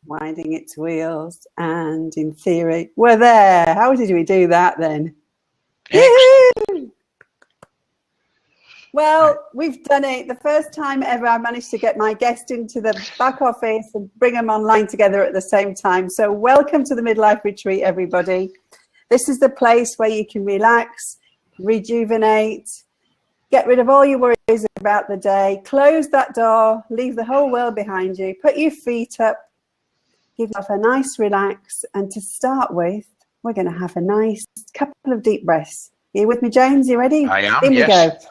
winding its wheels, and in theory, we're there. How did we do that then? Well, we've done it. The first time ever I managed to get my guest into the back office and bring them online together at the same time. So welcome to the Midlife Retreat, everybody. This is the place where you can relax, rejuvenate, get rid of all your worries about the day, close that door, leave the whole world behind you, put your feet up, give yourself a nice relax. And to start with, we're going to have a nice couple of deep breaths. Are you with me, James? You ready? I am, In we yes. go.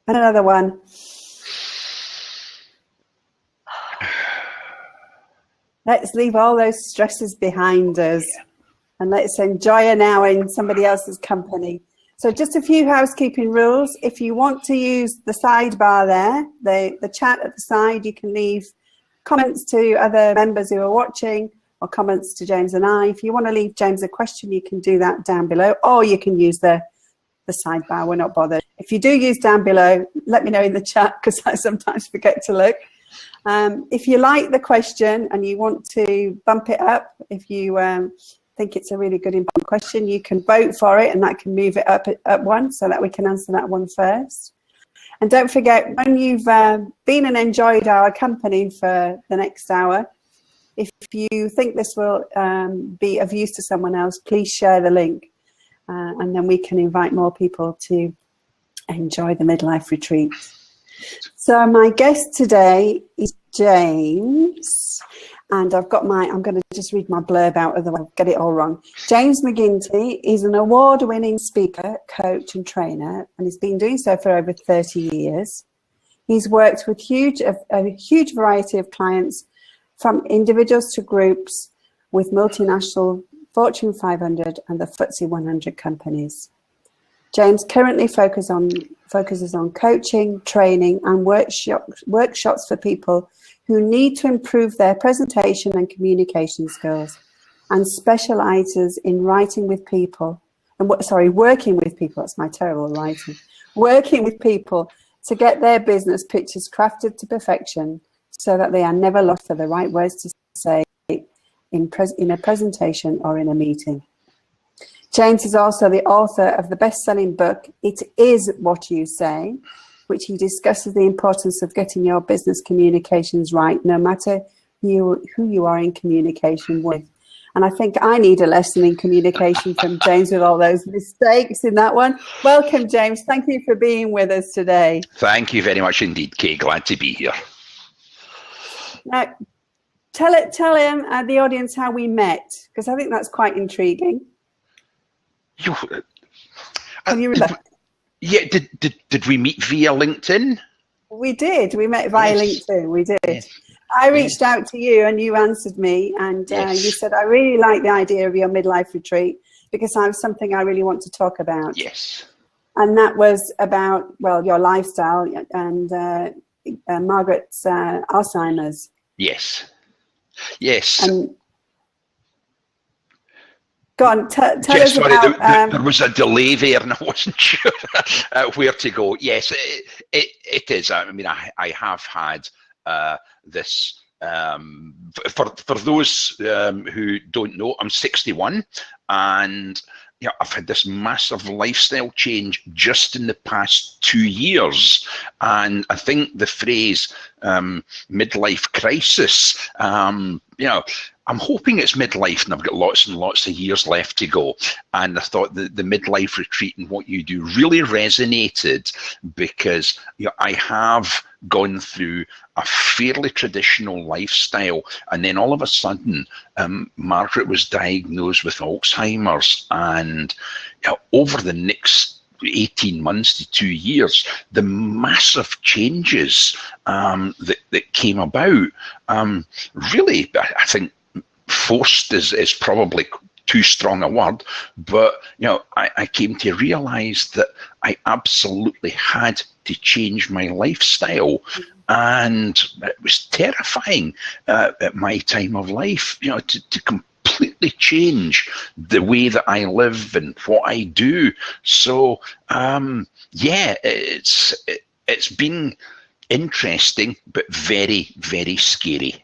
And another one. Let's leave all those stresses behind us and let's enjoy an hour in somebody else's company. So just a few housekeeping rules. If you want to use the sidebar there, the chat at the side, you can leave comments to other members who are watching or comments to James and I. If you want to leave James a question, you can do that down below, or you can use the sidebar. We're not bothered. If you do use down below, let me know in the chat because I sometimes forget to look. If you like the question and you want to bump it up, if you think it's a really good important question, you can vote for it and that can move it up one so that we can answer that one first. And don't forget, when you've been and enjoyed our company for the next hour, if you think this will be of use to someone else, please share the link. And then we can invite more people to enjoy the Midlife Retreat. So my guest today is James, and I'm going to just read my blurb out, otherwise I'll get it all wrong. James McGinty is an award-winning speaker, coach and trainer, and he's been doing so for over 30 years. He's worked with a huge variety of clients, from individuals to groups, with multinational Fortune 500 and the FTSE 100 companies. James currently focuses on coaching, training and workshops for people who need to improve their presentation and communication skills, and specializes in working with people, that's my terrible writing, working with people to get their business pitches crafted to perfection so that they are never lost for the right words to say in a presentation or in a meeting. James is also the author of the best-selling book, It Is What You Say, which he discusses the importance of getting your business communications right, no matter who you are in communication with. And I think I need a lesson in communication from James with all those mistakes in that one. Welcome, James. Thank you for being with us today. Thank you very much indeed, Kay. Glad to be here. Now, tell him, the audience, how we met, because I think that's quite intriguing. Did we meet via LinkedIn? We did. We met via LinkedIn. We did. Yes. I reached out to you and you answered me, and you said, I really like the idea of your midlife retreat because I have something I really want to talk about. Yes. And that was about, well, your lifestyle and Margaret's Alzheimer's. Yes. Yes. And go on, tell us about... there was a delay there and I wasn't sure where to go. Yes, it is. I mean, I have had this... for those who don't know, I'm 61 and I've had this massive lifestyle change just in the past 2 years. And I think the phrase midlife crisis, I'm hoping it's midlife and I've got lots and lots of years left to go. And I thought the midlife retreat and what you do really resonated because I have gone through a fairly traditional lifestyle. And then all of a sudden, Margaret was diagnosed with Alzheimer's. And over the next 18 months to 2 years, the massive changes that came about, really, I think, forced is probably too strong a word, but I came to realize that I absolutely had to change my lifestyle, and it was terrifying at my time of life, to completely change the way that I live and what I do. So it's been interesting, but very, very scary.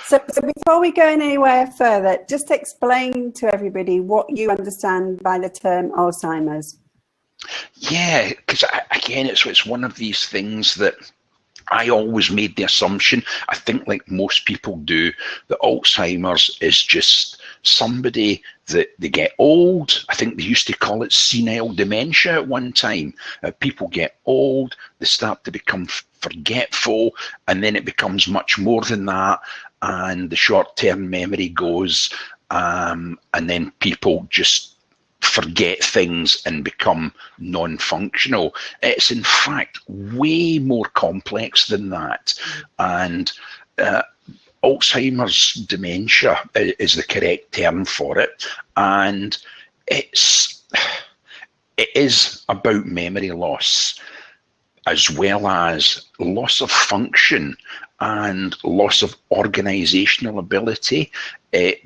So before we go anywhere further, just explain to everybody what you understand by the term Alzheimer's. Yeah, because again, it's one of these things that I always made the assumption, I think like most people do, that Alzheimer's is just somebody that they get old. I think they used to call it senile dementia at one time. People get old, they start to become forgetful, and then it becomes much more than that, and the short-term memory goes, and then people just forget things and become non-functional. It's in fact way more complex than that, and Alzheimer's dementia is the correct term for it, and it is about memory loss as well as loss of function and loss of organizational ability. It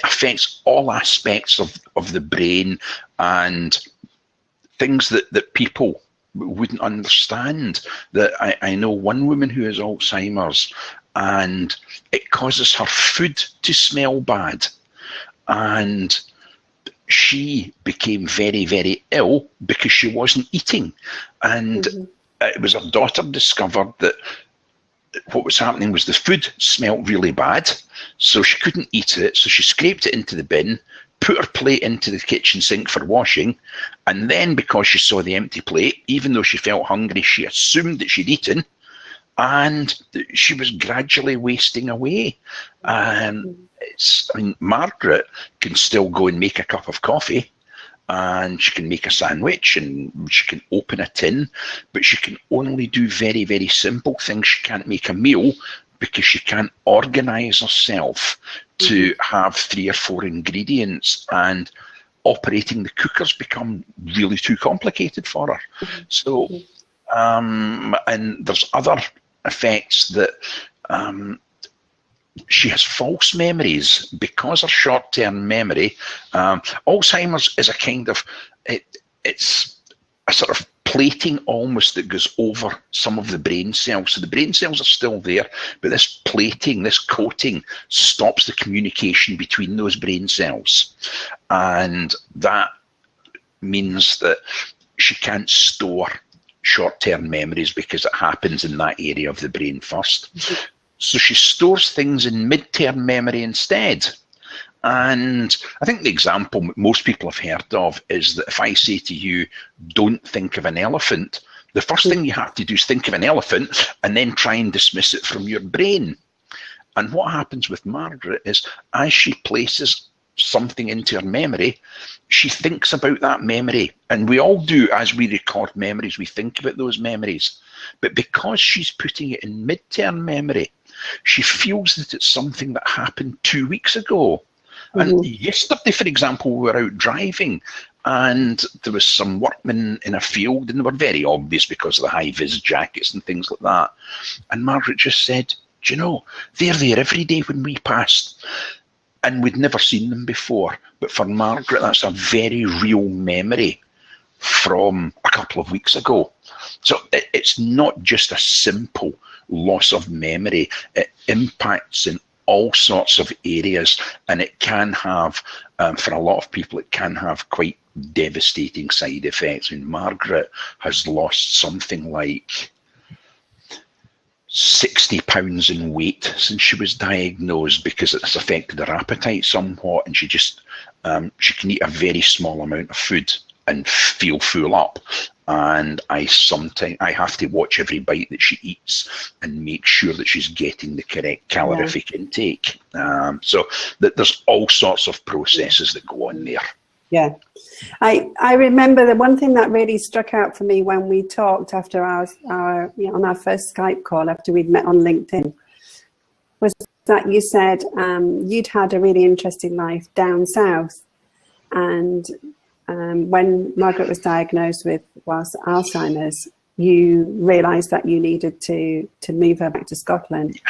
affects all aspects of the brain and things that people wouldn't understand. That I know one woman who has Alzheimer's, and it causes her food to smell bad, and she became very, very ill because she wasn't eating. And it was her daughter discovered that what was happening was the food smelled really bad, so she couldn't eat it, so she scraped it into the bin, put her plate into the kitchen sink for washing, and then because she saw the empty plate, even though she felt hungry, she assumed that she'd eaten, and she was gradually wasting away. Margaret can still go and make a cup of coffee, and she can make a sandwich, and she can open a tin, but she can only do very, very simple things. She can't make a meal because she can't organize herself to have 3 or 4 ingredients, and operating the cookers become really too complicated for her. So, and there's other effects that she has false memories because of short-term memory. Alzheimer's is a kind of, it's a sort of plating almost that goes over some of the brain cells. So the brain cells are still there, but this plating, this coating, stops the communication between those brain cells. And that means that she can't store short-term memories because it happens in that area of the brain first. So she stores things in mid-term memory instead. And I think the example most people have heard of is that if I say to you, don't think of an elephant, the first thing you have to do is think of an elephant and then try and dismiss it from your brain. And what happens with Margaret is, as she places something into her memory, she thinks about that memory. And we all do, as we record memories, we think about those memories. But because she's putting it in mid-term memory, she feels that it's something that happened 2 weeks ago. And yesterday, for example, we were out driving, and there was some workmen in a field, and they were very obvious because of the high-vis jackets and things like that. And Margaret just said, do you know, they're there every day when we passed, and we'd never seen them before. But for Margaret, that's a very real memory from a couple of weeks ago. So it's not just a simple loss of memory. It impacts in all sorts of areas, and it can have, for a lot of people, it can have quite devastating side effects. And Margaret has lost something like 60 pounds in weight since she was diagnosed because it's affected her appetite somewhat, and she just she can eat a very small amount of food and feel full up. And I have to watch every bite that she eats and make sure that she's getting the correct calorific intake. So that there's all sorts of processes that go on there. Yeah, I remember the one thing that really struck out for me when we talked after our on our first Skype call after we'd met on LinkedIn was that you said you'd had a really interesting life down south, and when Margaret was diagnosed with Alzheimer's, you realised that you needed to move her back to Scotland.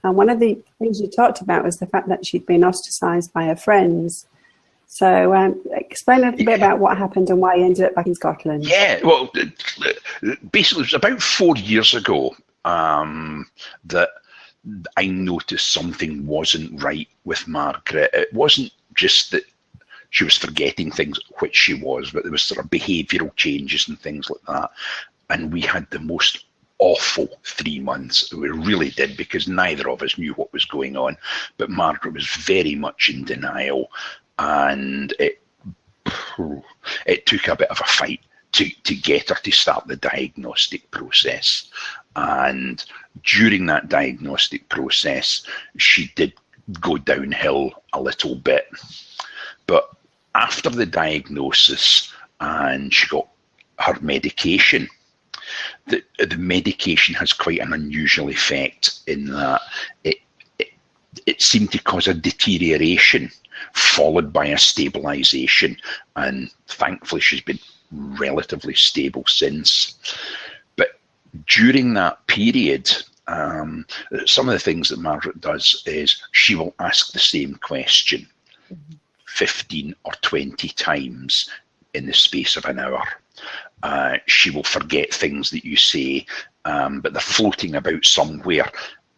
And one of the things you talked about was the fact that she'd been ostracised by her friends. So explain a little bit about what happened and why you ended up back in Scotland. Yeah, well, basically, it was about 4 years ago that I noticed something wasn't right with Margaret. It wasn't just that she was forgetting things, which she was, but there was sort of behavioural changes and things like that. And we had the most awful 3 months. We really did, because neither of us knew what was going on. But Margaret was very much in denial, and it took a bit of a fight to get her to start the diagnostic process. And during that diagnostic process, she did go downhill a little bit. But after the diagnosis and she got her medication, the medication has quite an unusual effect in that it seemed to cause a deterioration followed by a stabilisation, and thankfully she's been relatively stable since. But during that period, some of the things that Margaret does is she will ask the same question 15 or 20 times in the space of an hour. She will forget things that you say, but they're floating about somewhere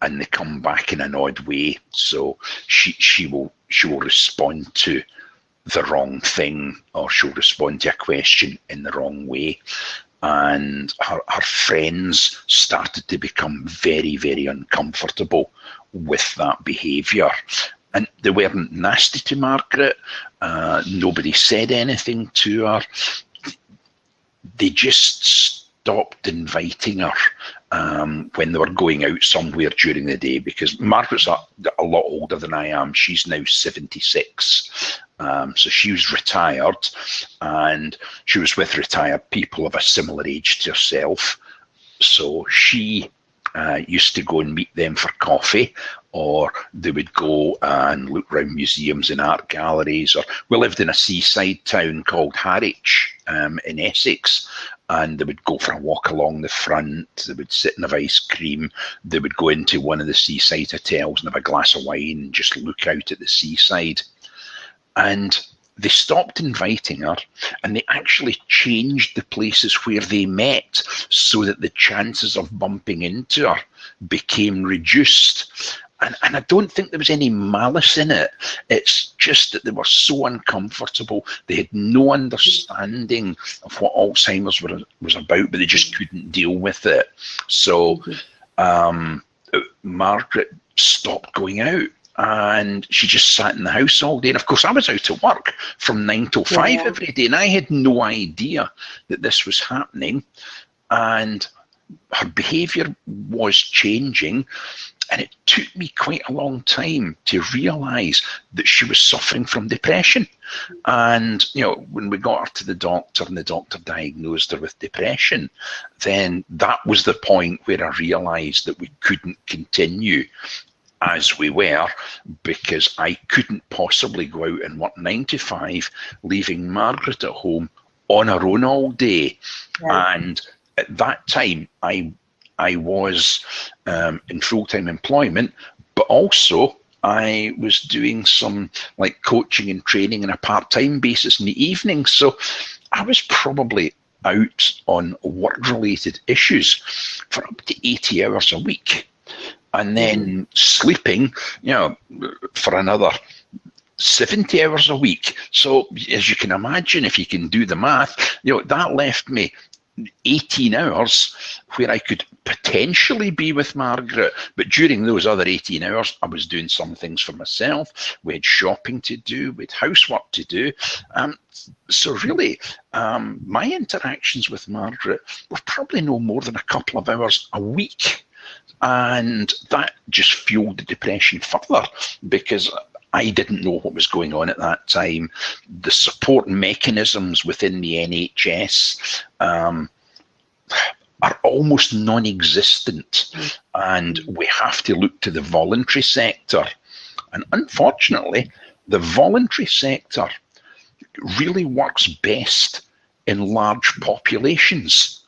and they come back in an odd way. So she will respond to the wrong thing, or she'll respond to a question in the wrong way. And her friends started to become very, very uncomfortable with that behaviour. And they weren't nasty to Margaret. Nobody said anything to her. They just stopped inviting her when they were going out somewhere during the day, because Margaret's a lot older than I am. She's now 76. So she was retired, and she was with retired people of a similar age to herself. So she used to go and meet them for coffee, or they would go and look around museums and art galleries. Or we lived in a seaside town called Harwich in Essex, and they would go for a walk along the front. They would sit and have ice cream. They would go into one of the seaside hotels and have a glass of wine and just look out at the seaside. And they stopped inviting her, and they actually changed the places where they met so that the chances of bumping into her became reduced. And I don't think there was any malice in it. It's just that they were so uncomfortable. They had no understanding of what Alzheimer's was about, but they just couldn't deal with it. So Margaret stopped going out, and she just sat in the house all day. And of course, I was out at work from 9 till 5 every day, and I had no idea that this was happening. And her behaviour was changing. And it took me quite a long time to realise that she was suffering from depression. And, you know, when we got her to the doctor and the doctor diagnosed her with depression, then that was the point where I realised that we couldn't continue as we were, because I couldn't possibly go out and work 9 to 5, leaving Margaret at home on her own all day. Right. And at that time, I was in full-time employment, but also I was doing some like coaching and training on a part-time basis in the evening. So I was probably out on work-related issues for up to 80 hours a week, and then sleeping, you know, for another 70 hours a week. So as you can imagine, if you can do the math, you know, that left me 18 hours where I could potentially be with Margaret, but during those other 18 hours I was doing some things for myself. We had shopping to do, we had housework to do, so really my interactions with Margaret were probably no more than a couple of hours a week, and that just fueled the depression further, because I didn't know what was going on at that time. The support mechanisms within the NHS are almost non-existent, and we have to look to the voluntary sector. And unfortunately, the voluntary sector really works best in large populations.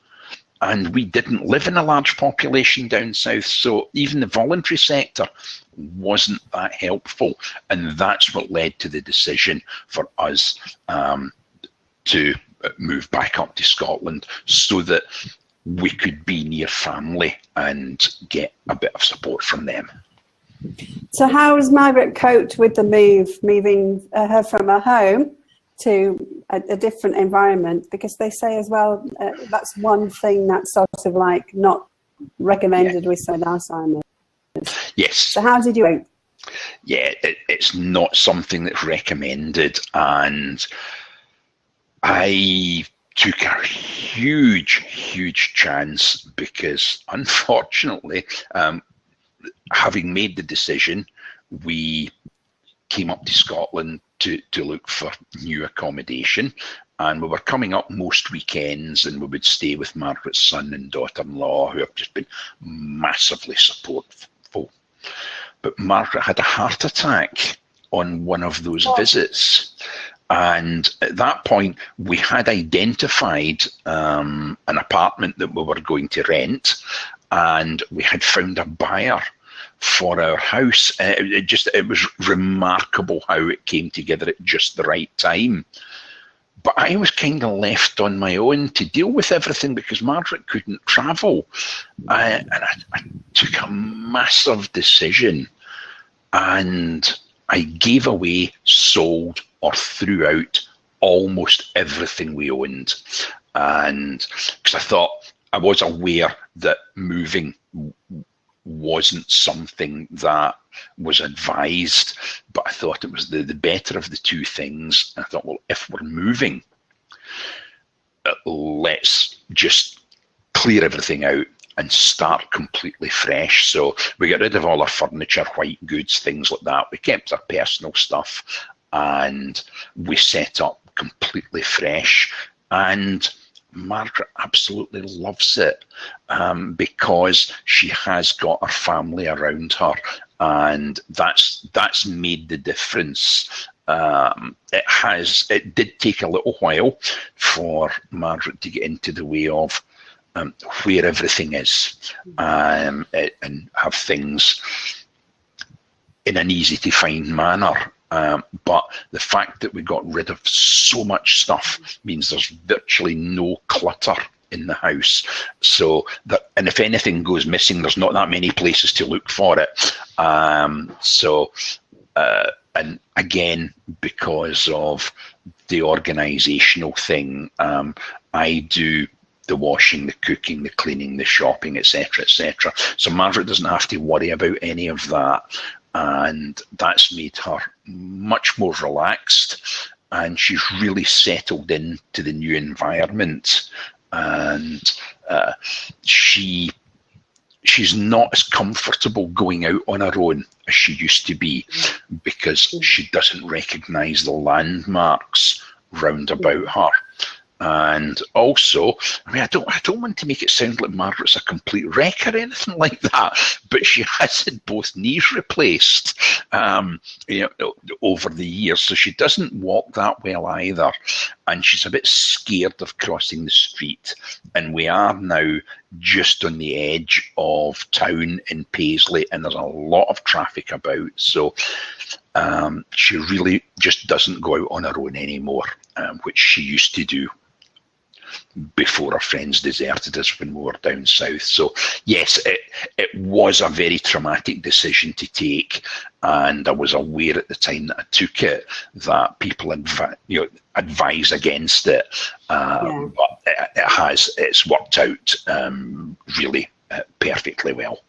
and we didn't live in a large population down south, so even the voluntary sector wasn't that helpful, and that's what led to the decision for us to move back up to Scotland so that we could be near family and get a bit of support from them. So how has Margaret coped with the moving her from her home to a different environment? Because they say as well, that's one thing that's sort of like not recommended with Alzheimer's. Yes. So how did you do? Yeah, it's not something that's recommended, and I took a huge chance because, unfortunately, having made the decision, we came up to Scotland to look for new accommodation, and we were coming up most weekends, and we would stay with Margaret's son and daughter-in-law, who have just been massively supportful. But Margaret had a heart attack on one of those visits. And at that point, we had identified an apartment that we were going to rent, and we had found a buyer for our house. It was remarkable how it came together at just the right time. But I was kind of left on my own to deal with everything because Margaret couldn't travel. And I took a massive decision, and I gave away, sold, or threw out almost everything we owned. And because I thought, I was aware that moving wasn't something that was advised, but I thought it was the better of the two things. I thought, well, if we're moving, let's just clear everything out and start completely fresh. So we got rid of all our furniture, white goods, things like that. We kept our personal stuff, and we set up completely fresh. And Margaret absolutely loves it because she has got her family around her, and that's made the difference. It did take a little while for Margaret to get into the way of where everything is and have things in an easy to find manner. But the fact that we got rid of so much stuff means there's virtually no clutter in the house. So that, and if anything goes missing, there's not that many places to look for it. And again, because of the organizational thing, I do the washing, the cooking, the cleaning, the shopping, etc., etc. So Margaret doesn't have to worry about any of that. And that's made her much more relaxed, and she's really settled into the new environment. And she's not as comfortable going out on her own as she used to be because she doesn't recognise the landmarks round about her. And also, I mean, I don't want to make it sound like Margaret's a complete wreck or anything like that, but she has had both knees replaced, over the years, so she doesn't walk that well either, and she's a bit scared of crossing the street. And we are now just on the edge of town in Paisley, and there's a lot of traffic about, so she really just doesn't go out on her own anymore, which she used to do before our friends deserted us when we were down south. So yes, it was a very traumatic decision to take, and I was aware at the time that I took it that people advise against it, but it's worked out really perfectly well.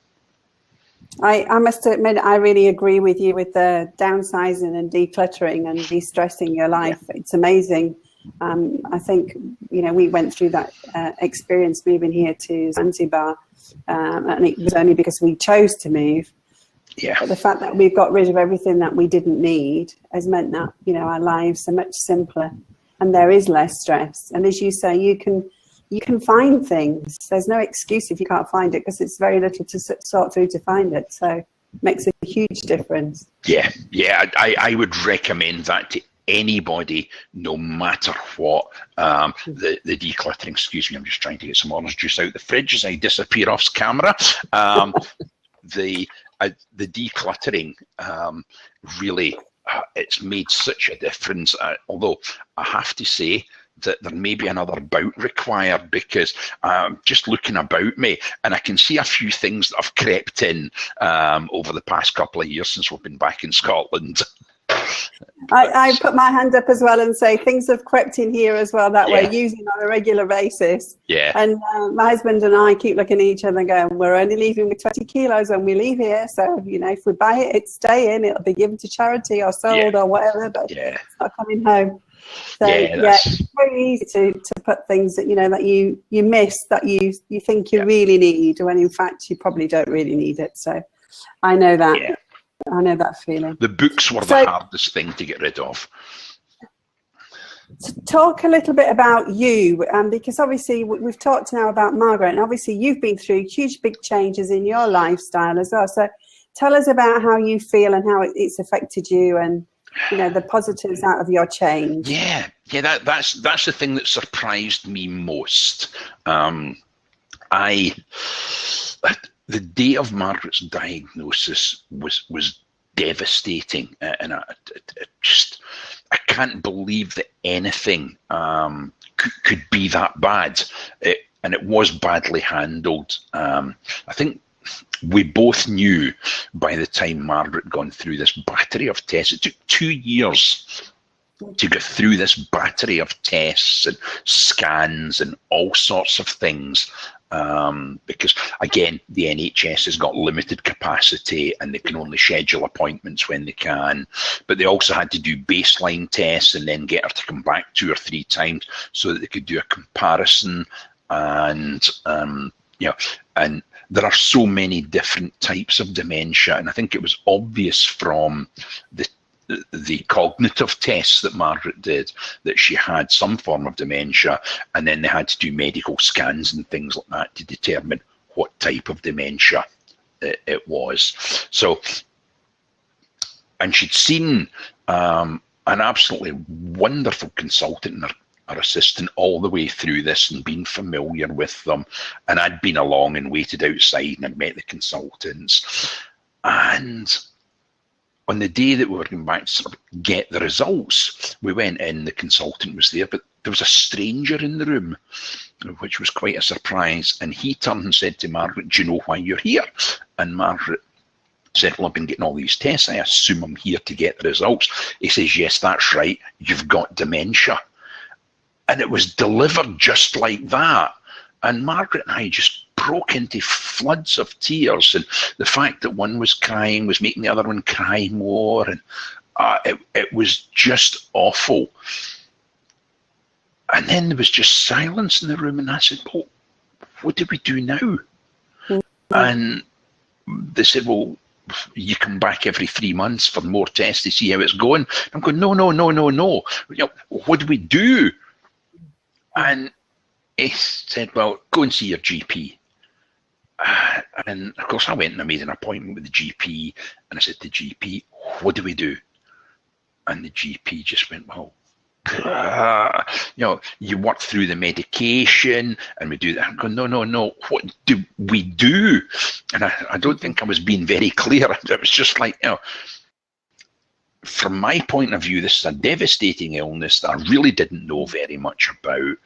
I must admit, I really agree with you with the downsizing and decluttering and de-stressing your life. Yeah. It's amazing. I think, we went through that experience moving here to Zanzibar, and it was only because we chose to move. Yeah. But the fact that we've got rid of everything that we didn't need has meant that, our lives are much simpler and there is less stress. And as you say, you can find things. There's no excuse if you can't find it, because it's very little to sort through to find it. So it makes a huge difference. Yeah, I would recommend that to anybody, no matter what. The decluttering, excuse me, I'm just trying to get some orange juice out the fridge as I disappear off camera. The decluttering really, it's made such a difference. Although I have to say that there may be another bout required, because just looking about me, and I can see a few things that have crept in over the past couple of years since we've been back in Scotland. I put my hand up as well and say things have crept in here as well that we're using on a regular basis. Yeah. And my husband and I keep looking at each other and going, we're only leaving with 20 kilos when we leave here. So, you know, if we buy it, it's staying. It'll be given to charity or sold or whatever, but it's not coming home. So, it's very easy to put things that, you know, that you miss, that you think you really need, when in fact you probably don't really need it. So I know that. Yeah. I know that feeling. The books were the hardest thing to get rid of. Talk a little bit about you, because obviously we've talked now about Margaret, and obviously you've been through huge big changes in your lifestyle as well. So tell us about how you feel and how it's affected you, and you know, the positives out of your change. That's the thing that surprised me most. The day of Margaret's diagnosis was devastating, and I can't believe that anything could be that bad. And it was badly handled. I think we both knew by the time Margaret had gone through this battery of tests. It took 2 years to go through this battery of tests and scans and all sorts of things. Because again, the NHS has got limited capacity and they can only schedule appointments when they can, but they also had to do baseline tests and then get her to come back 2 or 3 times so that they could do a comparison. And and there are so many different types of dementia, and I think it was obvious from the cognitive tests that Margaret did that she had some form of dementia, and then they had to do medical scans and things like that to determine what type of dementia it was. So, and she'd seen an absolutely wonderful consultant and her assistant all the way through this and been familiar with them, and I'd been along and waited outside and I'd met the consultants. And on the day that we were going back to sort of get the results, we went in, the consultant was there, but there was a stranger in the room, which was quite a surprise. And he turned and said to Margaret, "Do you know why you're here?" And Margaret said, "Well, I've been getting all these tests. I assume I'm here to get the results." He says, "Yes, that's right. You've got dementia." And it was delivered just like that. And Margaret and I just broke into floods of tears, and the fact that one was crying was making the other one cry more, and it was just awful. And then there was just silence in the room, and I said, "Well, what do we do now?" Mm-hmm. And they said, "Well, you come back every 3 months for more tests to see how it's going." I'm going, no. You know, what do we do? And he said, "Well, go and see your GP." And of course I went and I made an appointment with the GP, and I said to the GP, "What do we do?" And the GP just went, "Well, you know, you work through the medication and we do that." I'm going, no, what do we do? And I don't think I was being very clear. It was just like, you know, from my point of view, this is a devastating illness that I really didn't know very much about,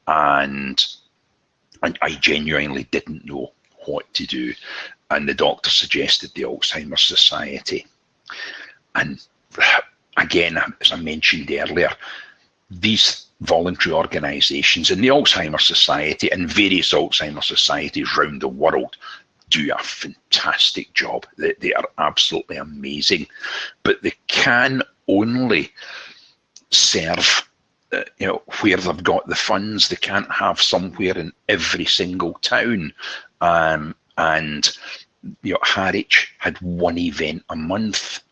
and I genuinely didn't know what to do. And the doctor suggested the Alzheimer's Society. And again, as I mentioned earlier, these voluntary organisations and the Alzheimer's Society and various Alzheimer's societies around the world do a fantastic job. They are absolutely amazing, but they can only serve you know, where they've got the funds. They can't have somewhere in every single town. And you know, Harwich had one event a month,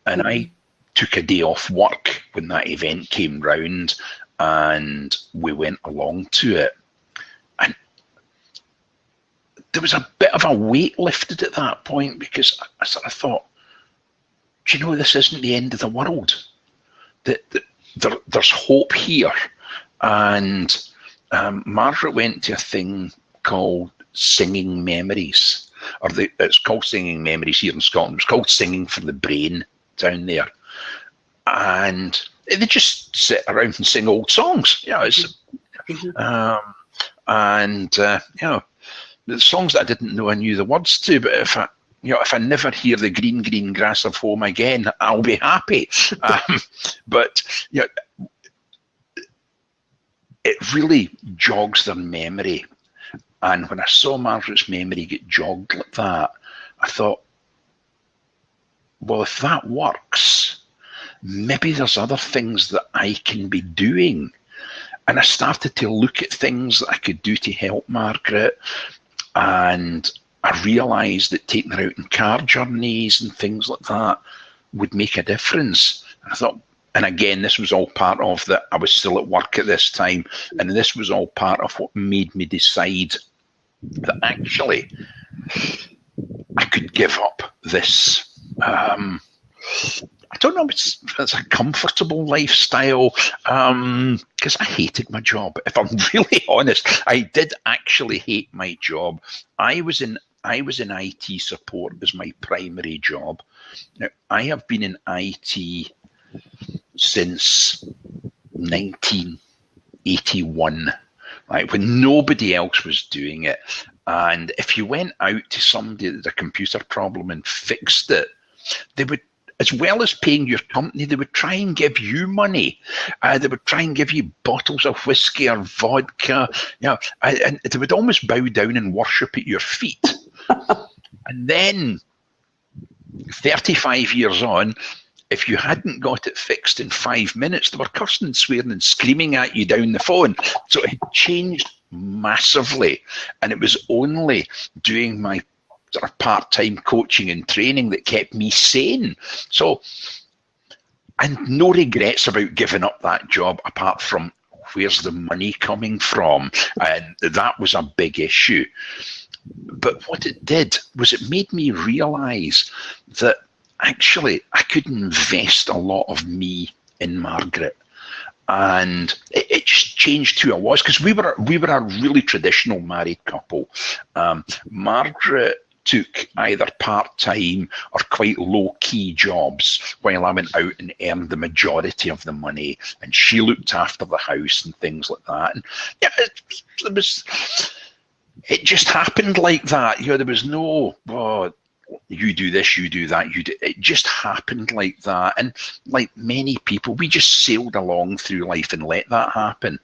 and I took a day off work when that event came round, and we went along to it. And there was a bit of a weight lifted at that point, because I sort of thought, do you know, this isn't the end of the world. there's hope here. And Margaret went to a thing called Singing Memories, it's called Singing Memories here in Scotland. It's called Singing for the Brain down there. And they just sit around and sing old songs. You know, the songs that I didn't know I knew the words to, but if I never hear the green, green grass of home again, I'll be happy. But it really jogs their memory. And when I saw Margaret's memory get jogged like that, I thought, well, if that works, maybe there's other things that I can be doing. And I started to look at things that I could do to help Margaret. And I realised that taking her out on car journeys and things like that would make a difference. And I thought, and again, this was all part of that. I was still at work at this time. And this was all part of what made me decide that actually I could give up this, I don't know if it's a comfortable lifestyle, because I hated my job. If I'm really honest, I did actually hate my job. I was in IT support as my primary job. Now, I have been in IT since 1981. Right, when nobody else was doing it. And if you went out to somebody that had a computer problem and fixed it, they would, as well as paying your company, they would try and give you money. They would try and give you bottles of whiskey or vodka, and they would almost bow down and worship at your feet. And then 35 years on, if you hadn't got it fixed in 5 minutes, they were cursing and swearing and screaming at you down the phone. So it changed massively. And it was only doing my sort of part-time coaching and training that kept me sane. So, and no regrets about giving up that job apart from where's the money coming from? And that was a big issue. But what it did was it made me realise that actually I could invest a lot of me in Margaret. And it just changed who I was, because we were a really traditional married couple. Margaret took either part-time or quite low-key jobs while I went out and earned the majority of the money, and she looked after the house and things like that. And it just happened like that. There was no, you do this, you do that, it just happened like that. And like many people, we just sailed along through life and let that happen.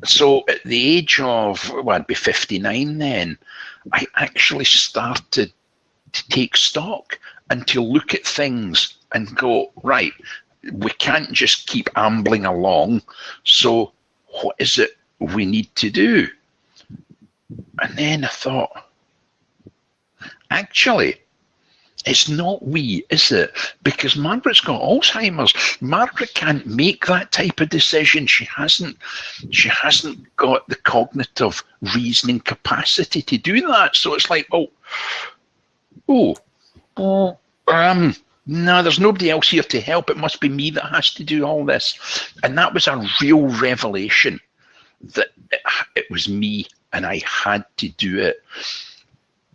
So at the age of, I'd be 59 then, I actually started to take stock and to look at things and go, right, we can't just keep ambling along. So what is it we need to do? And then I thought, actually, it's not we, is it? Because Margaret's got Alzheimer's. Margaret can't make that type of decision. She hasn't got the cognitive reasoning capacity to do that. So it's like, no, there's nobody else here to help. It must be me that has to do all this. And that was a real revelation that it was me and I had to do it.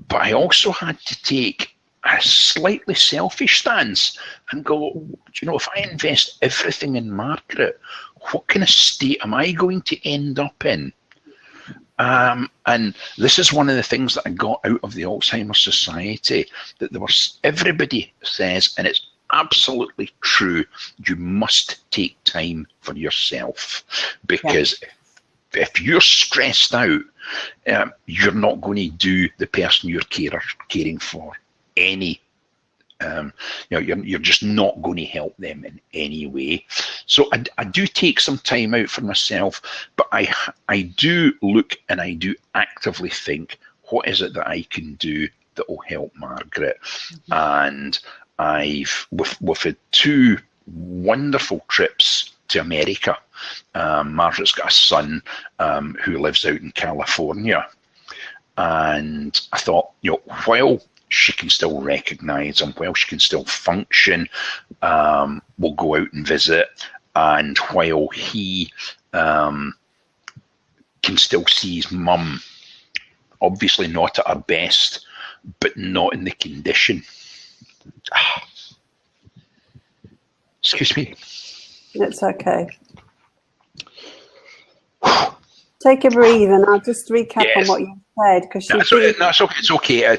But I also had to take a slightly selfish stance and go, if I invest everything in Margaret, what kind of state am I going to end up in? And this is one of the things that I got out of the Alzheimer's Society, that everybody says, and it's absolutely true, you must take time for yourself, because if you're stressed out, you're not going to do the person you're caring for any. You're just not going to help them in any way. So I do take some time out for myself, but I do look and I do actively think, what is it that I can do that will help Margaret? Mm-hmm. And we've had 2 wonderful trips to America. Margaret's got a son who lives out in California, and I thought, while she can still recognise him, while she can still function, we'll go out and visit, and while he can still see his mum, obviously not at her best, but not in the condition. Excuse me. It's okay. Take a breathe, and I'll just recap on what you said, because it's okay.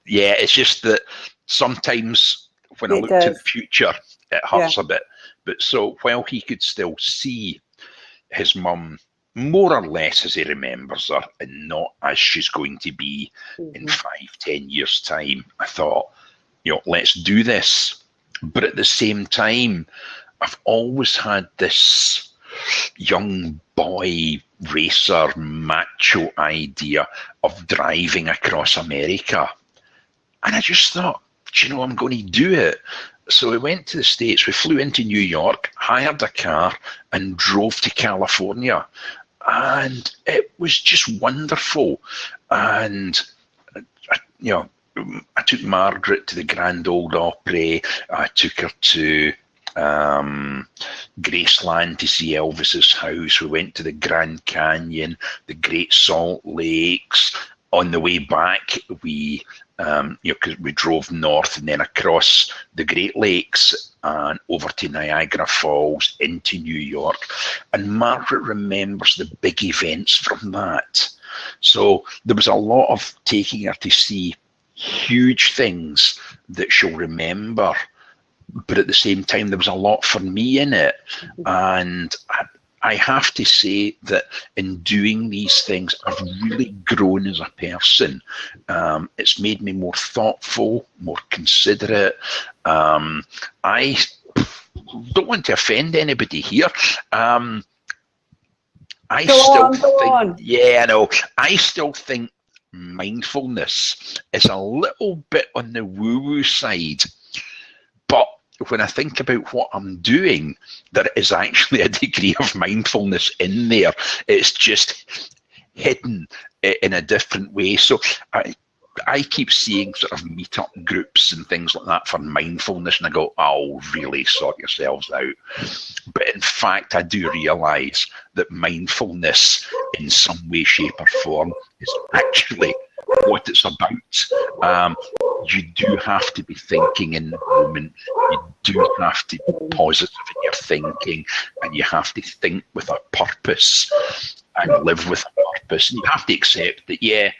It's just that sometimes when I look to the future, it hurts a bit. But so while he could still see his mum more or less as he remembers her, and not as she's going to be in 5-10 years' time, I thought, let's do this. But at the same time, I've always had this young boy racer macho idea of driving across America. And I just thought, I'm going to do it. So we went to the States, we flew into New York, hired a car, and drove to California. And it was just wonderful. And, I took Margaret to the Grand Ole Opry. I took her to Graceland to see Elvis's house. We went to the Grand Canyon, the Great Salt Lakes. On the way back, we, because we drove north and then across the Great Lakes and over to Niagara Falls into New York. And Margaret remembers the big events from that. So there was a lot of taking her to see huge things that she'll remember. But at the same time, there was a lot for me in it. And I have to say that in doing these things, I've really grown as a person. It's made me more thoughtful, more considerate. I don't want to offend anybody here. I still think mindfulness is a little bit on the woo-woo side. But when I think about what I'm doing, there is actually a degree of mindfulness in there. It's just hidden in a different way. So I keep seeing sort of meet-up groups and things like that for mindfulness, and I go, oh, really, sort yourselves out. But in fact, I do realise that mindfulness in some way, shape or form is actually what it's about. You do have to be thinking in the moment. You do have to be positive in your thinking, and you have to think with a purpose and live with a purpose. And you have to accept that,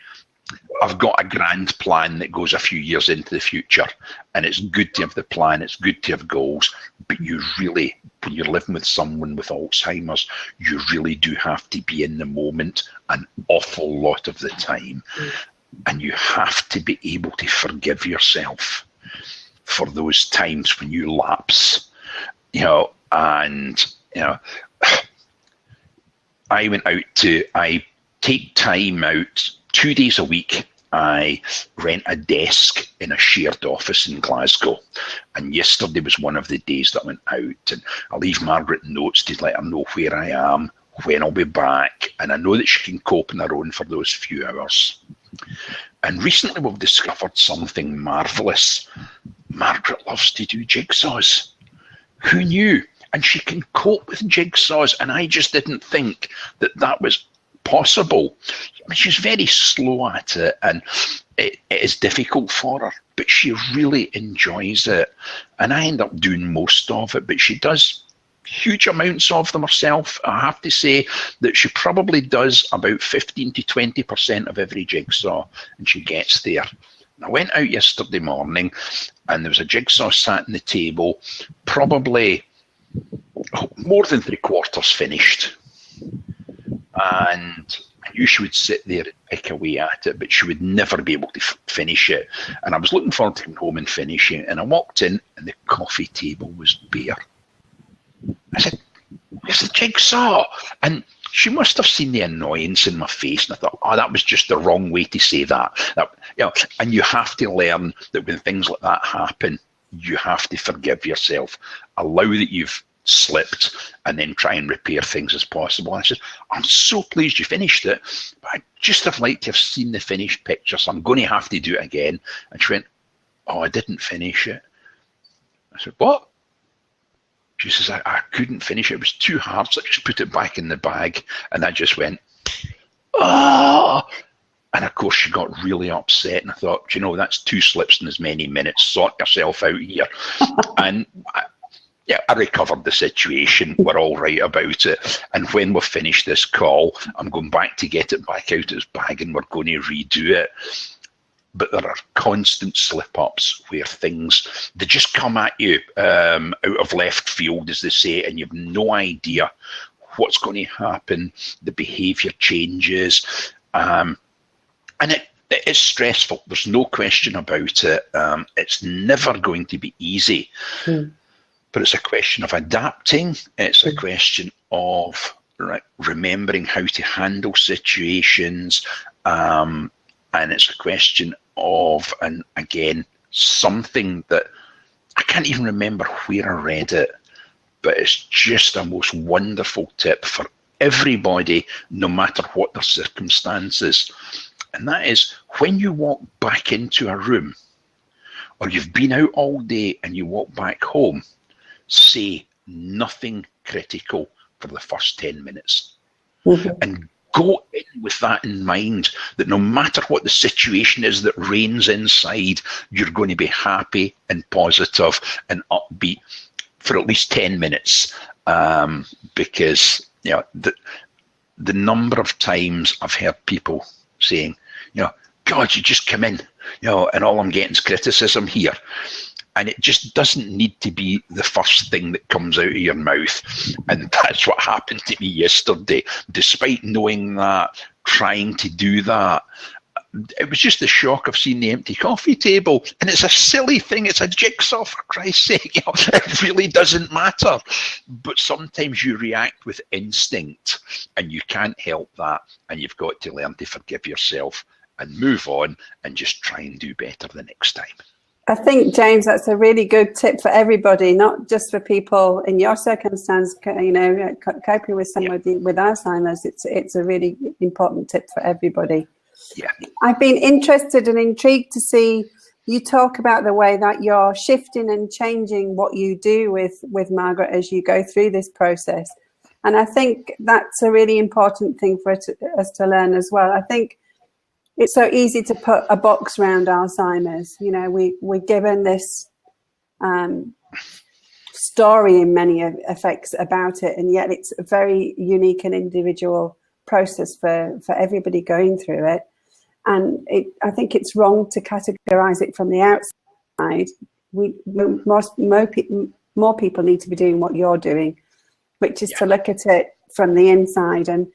I've got a grand plan that goes a few years into the future, and it's good to have the plan, it's good to have goals, but you really, when you're living with someone with Alzheimer's, you really do have to be in the moment an awful lot of the time. And you have to be able to forgive yourself for those times when you lapse, I take time out 2 days a week. I rent a desk in a shared office in Glasgow. And yesterday was one of the days that I went out, and I leave Margaret notes to let her know where I am, when I'll be back. And I know that she can cope on her own for those few hours. And recently we've discovered something marvellous. Margaret loves to do jigsaws. Who knew? And she can cope with jigsaws, and I just didn't think that was possible. I mean, she's very slow at it, and it is difficult for her, but she really enjoys it. And I end up doing most of it, but she does huge amounts of them herself. I have to say that she probably does about 15 to 20% of every jigsaw, and she gets there. I went out yesterday morning, and there was a jigsaw sat on the table, probably more than 3/4 finished. And I knew she would sit there and pick away at it, but she would never be able to finish it. And I was looking forward to coming home and finishing it. And I walked in, and the coffee table was bare. I said, "Where's the jigsaw?" And she must have seen the annoyance in my face. And I thought, oh, that was just the wrong way to say that. And you have to learn that when things like that happen, you have to forgive yourself. Allow that you've slipped, and then try and repair things as possible. And I said, I'm so pleased you finished it, but I'd just have liked to have seen the finished picture, so I'm going to have to do it again. And she went, oh, I didn't finish it. I said, what? She says, I couldn't finish it. It was too hard, so I just put it back in the bag. And I just went, oh. And of course, she got really upset. And I thought, you know, that's 2 slips in as many minutes. Sort yourself out here. And I recovered the situation. We're all right about it. And when we've finished this call, I'm going back to get it back out of its bag and we're going to redo it. But there are constant slip-ups where things, they just come at you out of left field, as they say, and you've no idea what's going to happen. The behaviour changes. And it is stressful. There's no question about it. It's never going to be easy. But it's a question of adapting. It's a question of remembering how to handle situations. And it's a question of, and again, something that I can't even remember where I read it, but it's just a most wonderful tip for everybody, no matter what their circumstances. And that is, when you walk back into a room, or you've been out all day and you walk back home, say nothing critical for the first 10 minutes. And go in with that in mind, that no matter what the situation is that reigns inside, you're going to be happy and positive and upbeat for at least 10 minutes. Because, you know, the number of times I've heard people saying, you know, God, you just come in, you know, and all I'm getting is criticism here. And it just doesn't need to be the first thing that comes out of your mouth. And that's what happened to me yesterday. Despite knowing that, trying to do that, it was just the shock of seeing the empty coffee table. And it's a silly thing. It's a jigsaw, for Christ's sake. You know, it really doesn't matter. But sometimes you react with instinct and you can't help that. And you've got to learn to forgive yourself and move on and just try and do better the next time. I think, James, that's a really good tip for everybody, not just for people in your circumstance, you know, coping with somebody with Alzheimer's. It's a really important tip for everybody. Yeah. I've been interested and intrigued to see you talk about the way that you're shifting and changing what you do with Margaret as you go through this process. And I think that's a really important thing for us to learn as well. I think it's so easy to put a box around Alzheimer's. You know, we're given this story in many effects about it, and yet it's a very unique and individual process for everybody going through it. And I think it's wrong to categorize it from the outside. More people need to be doing what you're doing, which is to look at it from the inside and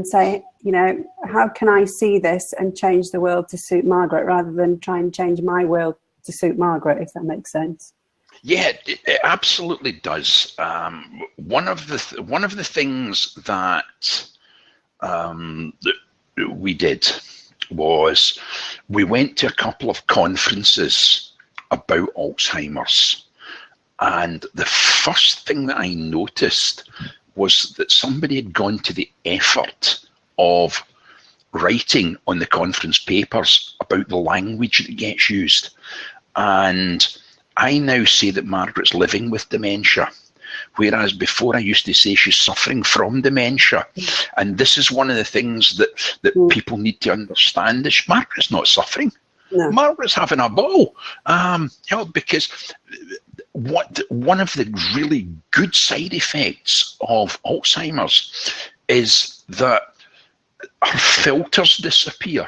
say, you know, how can I see this and change the world to suit Margaret, rather than try and change my world to suit Margaret, if that makes sense. Yeah, it absolutely does. One of the things that we did was we went to a couple of conferences about Alzheimer's, and the first thing that I noticed was that somebody had gone to the effort of writing on the conference papers about the language that gets used. And I now say that Margaret's living with dementia, whereas before I used to say she's suffering from dementia. And this is one of the things that people need to understand, is Margaret's not suffering. No. Margaret's having a ball, you know, because one of the really good side effects of Alzheimer's is that her filters disappear.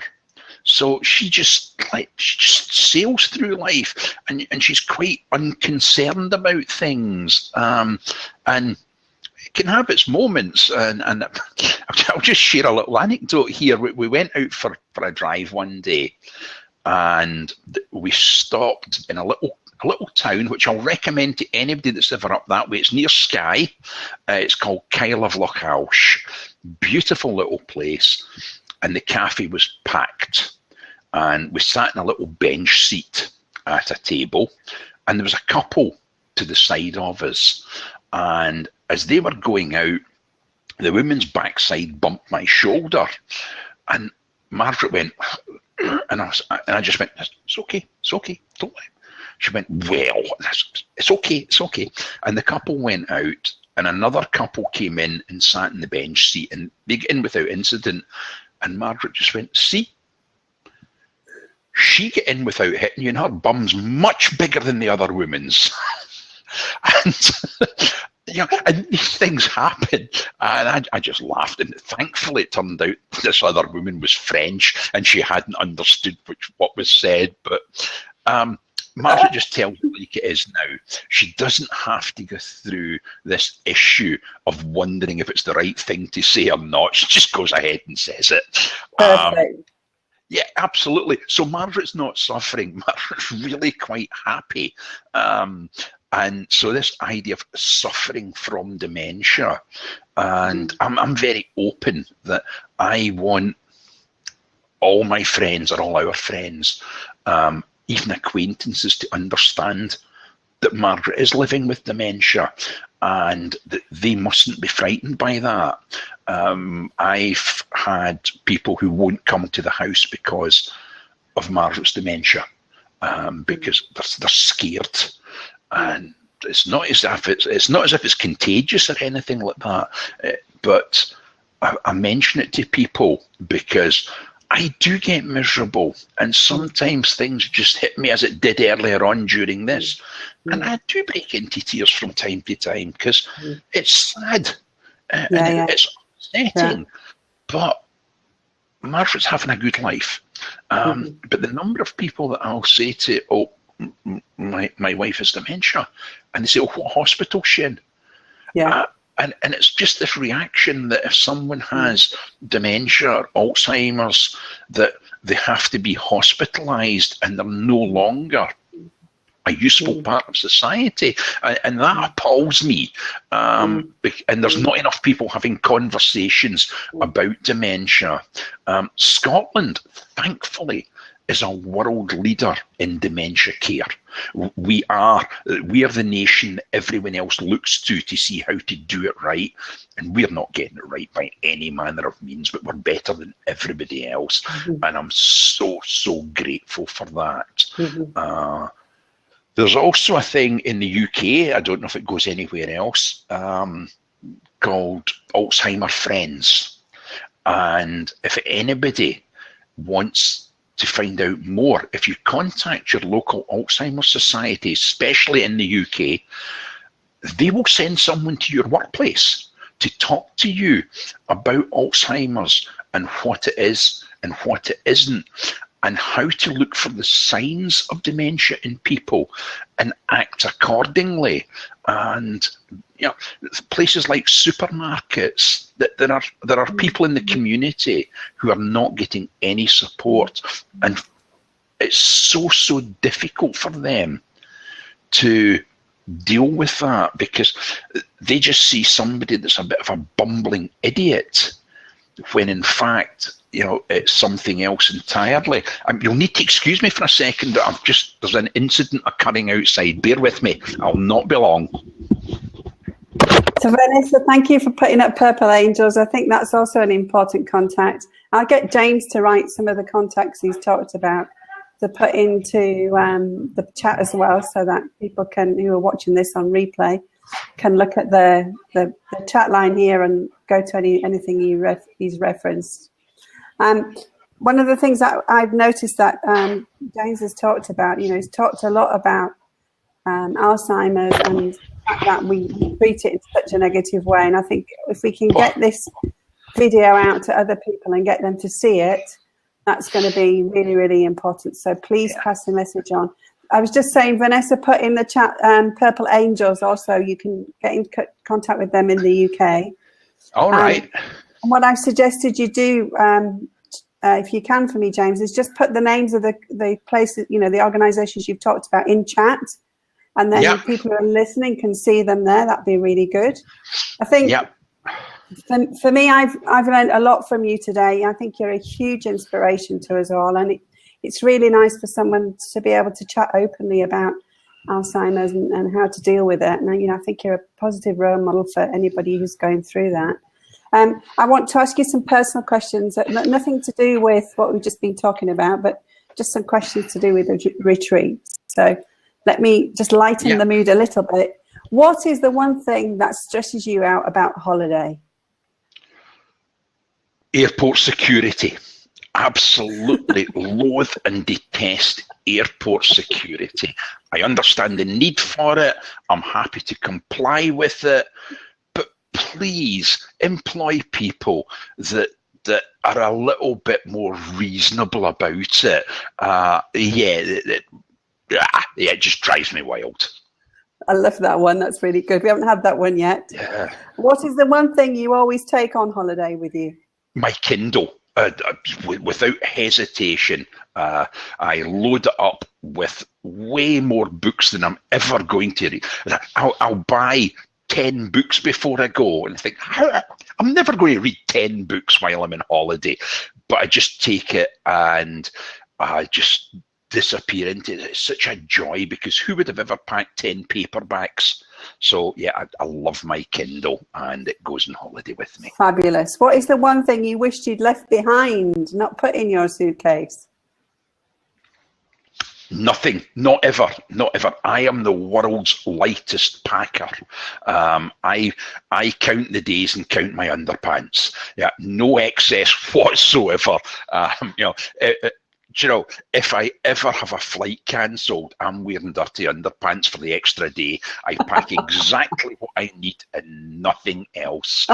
So she just sails through life, and she's quite unconcerned about things. And it can have its moments. And I'll just share a little anecdote here. We went out for a drive one day, and we stopped in a little town, which I'll recommend to anybody that's ever up that way. It's near Skye. It's called Kyle of Lochaush. Beautiful little place. And the cafe was packed. And we sat in a little bench seat at a table. And there was a couple to the side of us. And as they were going out, the woman's backside bumped my shoulder, and Margaret went, and I just went, it's okay, don't worry. She went, well, it's okay. And the couple went out, and another couple came in and sat in the bench seat, and they get in without incident. And Margaret just went, see, she get in without hitting you, and her bum's much bigger than the other woman's. And and these things happen, and I just laughed. And thankfully, it turned out this other woman was French, and she hadn't understood what was said. But Margaret just tells it like it is now. She doesn't have to go through this issue of wondering if it's the right thing to say or not. She just goes ahead and says it. Perfect. Yeah, absolutely. So Margaret's not suffering. Margaret's really quite happy. And so this idea of suffering from dementia, and I'm very open that I want all my friends, or all our friends, even acquaintances, to understand that Margaret is living with dementia, and that they mustn't be frightened by that. I've had people who won't come to the house because of Margaret's dementia, because they're scared, and it's not as if it's contagious or anything like that. But I mention it to people because I do get miserable, and sometimes things just hit me as it did earlier on during this. And I do break into tears from time to time because it's sad and it's upsetting. But Margaret's having a good life. But the number of people that I'll say to, oh, my wife has dementia, and they say, oh, what hospital is she in? And it's just this reaction that if someone has dementia or Alzheimer's, that they have to be hospitalised and they're no longer a useful part of society. And that appalls me. And there's not enough people having conversations about dementia. Scotland, thankfully, is a world leader in dementia care. We are the nation that everyone else looks to see how to do it right, and we're not getting it right by any manner of means, but we're better than everybody else, and I'm so grateful for that. There's also a thing in the UK, I don't know if it goes anywhere else, called Alzheimer Friends, and if anybody wants to find out more, if you contact your local Alzheimer's society, especially in the UK, they will send someone to your workplace to talk to you about Alzheimer's and what it is and what it isn't, and how to look for the signs of dementia in people and act accordingly. And places like supermarkets, there are people in the community who are not getting any support, and it's so difficult for them to deal with that because they just see somebody that's a bit of a bumbling idiot, when in fact it's something else entirely. You'll need to excuse me for a second. There's an incident occurring outside. Bear with me. I'll not be long. So Vanessa, thank you for putting up Purple Angels. I think that's also an important contact. I'll get James to write some of the contacts he's talked about to put into the chat as well, so that people who are watching this on replay can look at the chat line here and go to anything he's referenced. One of the things that I've noticed that James has talked about, he's talked a lot about Alzheimer's and that we treat it in such a negative way. And I think if we can get this video out to other people and get them to see it, that's going to be really, really important. So please pass the message on. I was just saying, Vanessa put in the chat Purple Angels also. You can get in contact with them in the UK. All right. And what I've suggested you do, if you can for me, James, is just put the names of the places, the organisations you've talked about in chat. And then people who are listening can see them there. That'd be really good. I think for me, I've learned a lot from you today. I think you're a huge inspiration to us all. And it's really nice for someone to be able to chat openly about Alzheimer's and how to deal with it. And, I think you're a positive role model for anybody who's going through that. I want to ask you some personal questions, nothing to do with what we've just been talking about, but just some questions to do with the retreat. So let me just lighten the mood a little bit. What is the one thing that stresses you out about holiday? Airport security. Absolutely loathe and detest airport security. I understand the need for it. I'm happy to comply with it. But please employ people that are a little bit more reasonable about it. It just drives me wild. I love that one. That's really good. We haven't had that one yet. Yeah. What is the one thing you always take on holiday with you? My Kindle. Without hesitation, I load it up with way more books than I'm ever going to read. I'll buy 10 books before I go, and I think, I'm never going to read 10 books while I'm on holiday. But I just take it and I just disappear into it. It's such a joy, because who would have ever packed 10 paperbacks? So yeah, I love my Kindle, and it goes on holiday with me. Fabulous. What is the one thing you wished you'd left behind, not put in your suitcase? Nothing, not ever. I am the world's lightest packer. I count the days and count my underpants. Yeah, no excess whatsoever. If I ever have a flight cancelled, I'm wearing dirty underpants for the extra day. I pack exactly what I need and nothing else.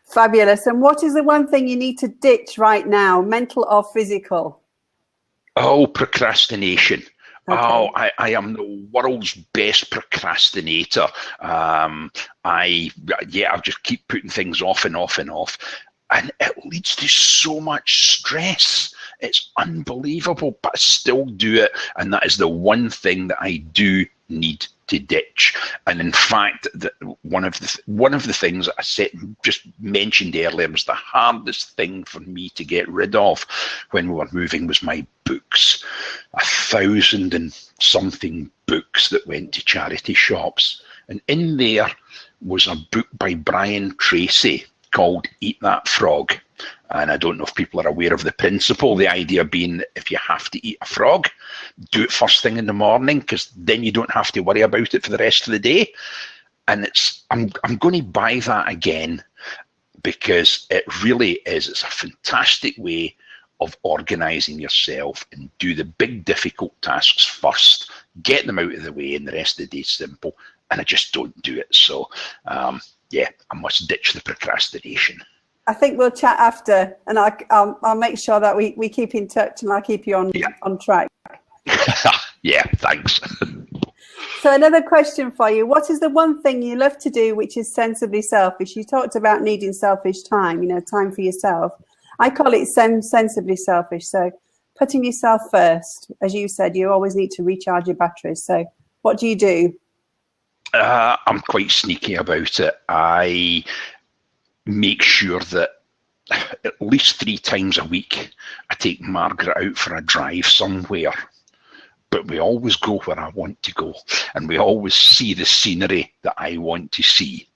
Fabulous. And what is the one thing you need to ditch right now, mental or physical? Oh, procrastination. Okay. Oh, I am the world's best procrastinator. I just keep putting things off and off and off. And it leads to so much stress. It's unbelievable, but I still do it. And that is the one thing that I do need to ditch. And in fact, one of the things that I just mentioned earlier was the hardest thing for me to get rid of when we were moving was my books. 1,000 and something books that went to charity shops. And in there was a book by Brian Tracy called Eat That Frog. And I don't know if people are aware of the principle, the idea being that if you have to eat a frog, do it first thing in the morning, because then you don't have to worry about it for the rest of the day. And I'm going to buy that again, because it really is. It's a fantastic way of organising yourself and do the big difficult tasks first, get them out of the way, and the rest of the day is simple. And I just don't do it. So, I must ditch the procrastination. I think we'll chat after, and I'll make sure that we keep in touch, and I'll keep you on track. Yeah, thanks. So another question for you. What is the one thing you love to do which is sensibly selfish? You talked about needing selfish time, time for yourself. I call it sensibly selfish. So putting yourself first. As you said, you always need to recharge your batteries. So what do you do? I'm quite sneaky about it. I make sure that at least 3 times a week I take Margaret out for a drive somewhere. But we always go where I want to go, and we always see the scenery that I want to see.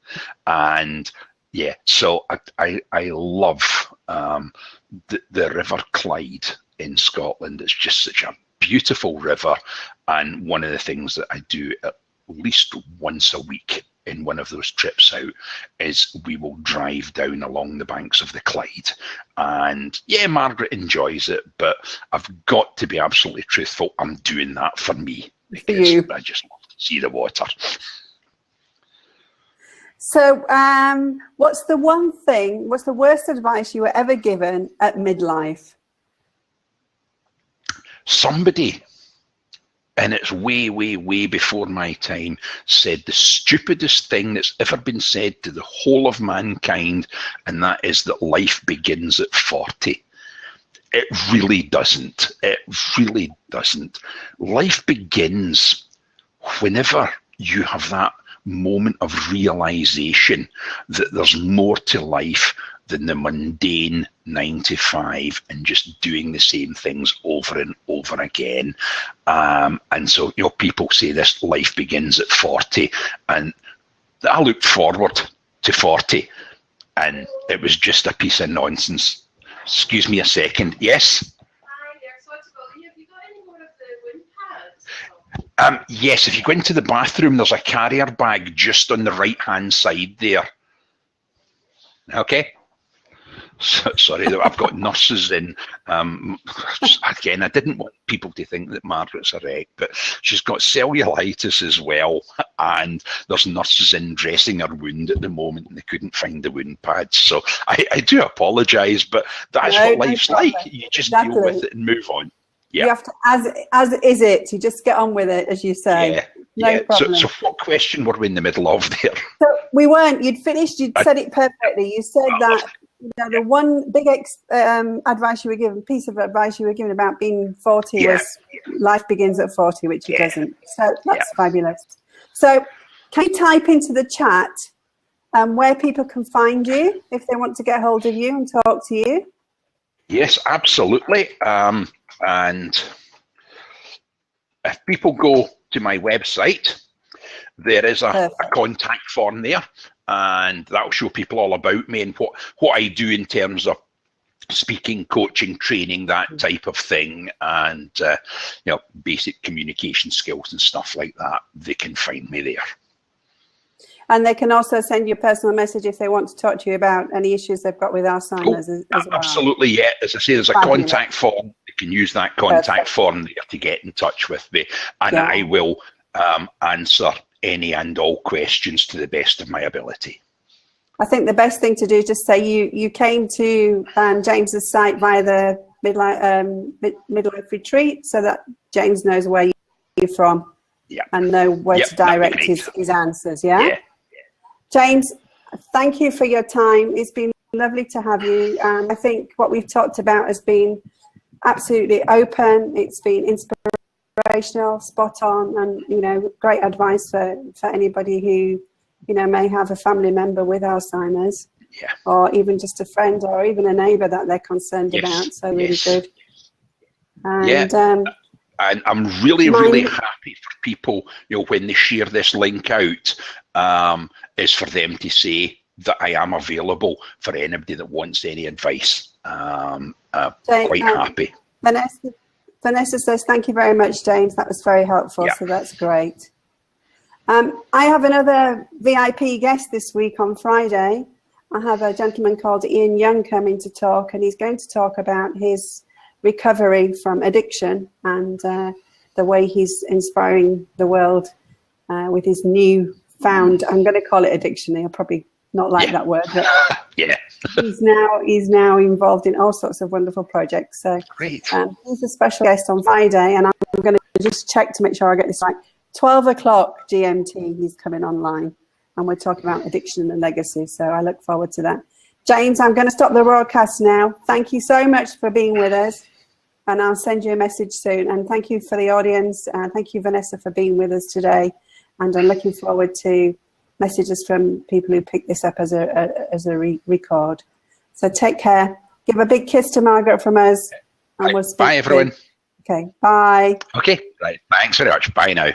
And yeah, so I love the River Clyde in Scotland. It's just such a beautiful river, and one of the things that I do at least once a week in one of those trips out is we will drive down along the banks of the Clyde. And yeah, Margaret enjoys it, but I've got to be absolutely truthful. I'm doing that for me, because I just love to see the water. So what's the worst advice you were ever given at midlife? Somebody, and it's way, way, way before my time, said the stupidest thing that's ever been said to the whole of mankind, and that is that life begins at 40. It really doesn't. It really doesn't. Life begins whenever you have that moment of realization that there's more to life than the mundane 9 to 5 and just doing the same things over and over again. And so, people say this life begins at 40, and I looked forward to 40, and it was just a piece of nonsense. Excuse me a second. Yes? Hi there. So have you got any more of the wind pads? Yes, if you go into the bathroom, there's a carrier bag just on the right-hand side there. Okay? So, sorry, I've got nurses in. Again, I didn't want people to think that Margaret's a wreck, but she's got cellulitis as well, and there's nurses in dressing her wound at the moment, and they couldn't find the wound pads. So I do apologise, but that's what life's like. You just deal with it and move on. Yeah. You have to, as is it, you just get on with it, as you say. Yeah. No problem. So what question were we in the middle of there? So we weren't. You'd finished. You'd said it perfectly. You said that the one big advice you were given, piece of advice you were given about being 40 was life begins at 40, which it doesn't. So that's fabulous. So can you type into the chat where people can find you if they want to get hold of you and talk to you? Yes, absolutely. And if people go to my website, there is a contact form there, and that'll show people all about me and what I do in terms of speaking, coaching, training, that type of thing, and basic communication skills and stuff like that. They can find me there. And they can also send you a personal message if they want to talk to you about any issues they've got with Alzheimer's as well. Absolutely, yeah. As I say, there's a contact form. You can use that contact form there to get in touch with me, and I will answer any and all questions to the best of my ability. I think the best thing to do is just say you came to James's site via the Midlife Retreat, so that James knows where you're from and know where to direct his answers. Yeah? James, thank you for your time. It's been lovely to have you. I think what we've talked about has been absolutely open. It's been inspirational, spot on, and great advice for anybody who may have a family member with Alzheimer's, or even just a friend, or even a neighbour that they're concerned about. So really good. And and I'm really, really happy for people, when they share this link out, is for them to say that I am available for anybody that wants any advice. Quite happy. Vanessa says, thank you very much, James. That was very helpful. So that's great. I have another VIP guest this week on Friday. I have a gentleman called Ian Young coming to talk, and he's going to talk about his recovery from addiction and the way he's inspiring the world with his new found, I'm going to call it addiction. He'll probably not like that word, but he's now involved in all sorts of wonderful projects. So great. He's a special guest on Friday, and I'm going to just check to make sure I get this right. 12 o'clock GMT, he's coming online, and we're talking about addiction and legacy. So I look forward to that. James, I'm going to stop the broadcast now. Thank you so much for being with us, and I'll send you a message soon. And thank you for the audience. Thank you, Vanessa, for being with us today. And I'm looking forward to messages from people who pick this up as a record. So take care. Give a big kiss to Margaret from us. And we'll speak. Bye, everyone. Okay, bye. Okay, right. Thanks very much. Bye now.